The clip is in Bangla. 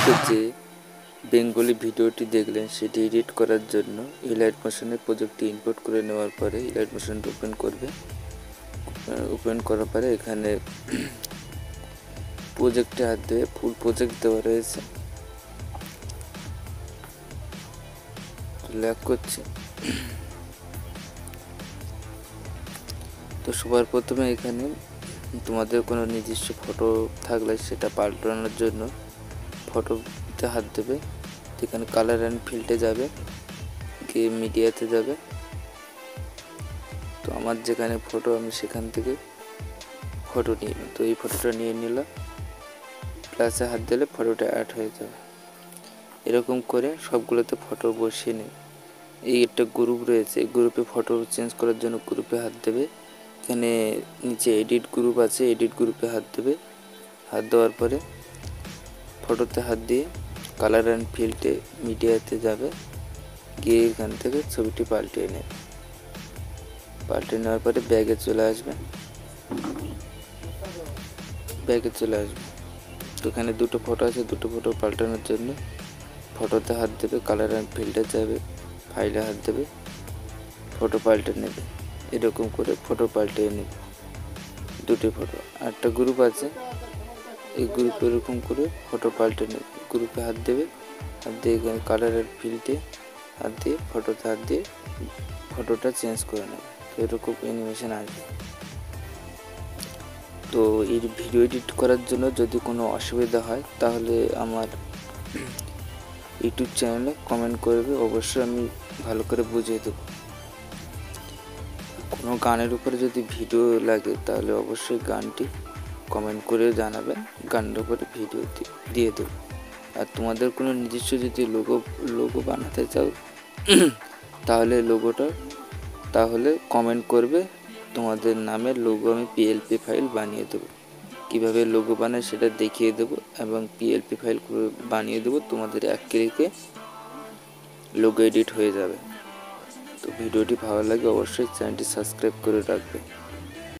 আজকে যে বেঙ্গলি ভিডিওটি দেখলেন সেটি এডিট করার জন্য ইলাইট মোশনের প্রজেক্টটি ইম্পোর্ট করে নেওয়ার পরে ইলাইট মোশনটা ওপেন করবে। ওপেন করার পরে এখানে প্রজেক্টে হাত দিয়ে ফুল প্রজেক্ট দেওয়া রয়েছে, ল্যাগ করছে। তো সবার প্রথমে এখানে তোমাদের কোনো নিজস্ব ফটো থাকলে সেটা পাল্টানোর জন্য ফটোতে হাত দেবে। এখানে কালার অ্যান্ড ফিল্ডে যাবে, গিয়ে মিডিয়াতে যাবে। তো আমার যেখানে ফটো আমি সেখান থেকে ফটো নিয়ে নিই। তো এই ফটোটা নিয়ে নিলাম, প্লাসে হাত দিলে ফটোটা অ্যাড হয়ে যাবে। এরকম করে সবগুলোতে ফটো বসিয়ে নিই। এই একটা গ্রুপ রয়েছে, গ্রুপে ফটো চেঞ্জ করার জন্য গ্রুপে হাত দেবে। এখানে নিচে এডিট গ্রুপ আছে, এডিট গ্রুপে হাত দেবে। হাত দেওয়ার পরে ফটোতে হাত দিয়ে কালার অ্যান্ড ফিল্ডে মিডিয়াতে যাবে, গিয়ে এখান থেকে ছবিটি পাল্টিয়ে নেবে। পাল্টে নেওয়ার পরে ব্যাগে চলে আসবে। তো এখানে দুটো ফটো আছে, দুটো ফটো পাল্টানোর জন্য ফটোতে হাত দেবে, কালার অ্যান্ড ফিল্ডে যাবে, ফাইলে হাত দেবে, ফটো পাল্টে নেবে। এরকম করে ফটো পাল্টিয়ে নেবে দুটি ফটো। আরেকটা গ্রুপ আছে, এই গ্রুপে এরকম করে ফটো পাল্টে নেবে। গ্রুপে হাত দেবে, হাত দিয়ে এখানে কালার অ্যান্ড ফিল্ডে হাত দিয়ে ফটোতে হাত দিয়ে ফটোটা চেঞ্জ করে নেবে। তো এরকম অ্যানিমেশন আসবে। তো এই ভিডিও এডিট করার জন্য যদি কোনো অসুবিধা হয় তাহলে আমার ইউটিউব চ্যানেলে কমেন্ট করবে, অবশ্যই আমি ভালো করে বুঝিয়ে দেবো। কোনো গানের উপরে যদি ভিডিও লাগে তাহলে অবশ্যই গানটি কমেন্ট করে জানাবেন, গানের উপরে ভিডিও দিয়ে দেবো। আর তোমাদের কোনো নিজস্ব যদি লোগো বানাতে চাও তাহলে কমেন্ট করবে, তোমাদের নামের লোগো আমি পিএলপি ফাইল বানিয়ে দেবো। কীভাবে লোগো বানায় সেটা দেখিয়ে দেবো এবং পিএলপি ফাইল বানিয়ে দেবো। তোমাদের এক ক্লিকে লোগো এডিট হয়ে যাবে। তো ভিডিওটি ভালো লাগে অবশ্যই চ্যানেলটি সাবস্ক্রাইব করে রাখবে।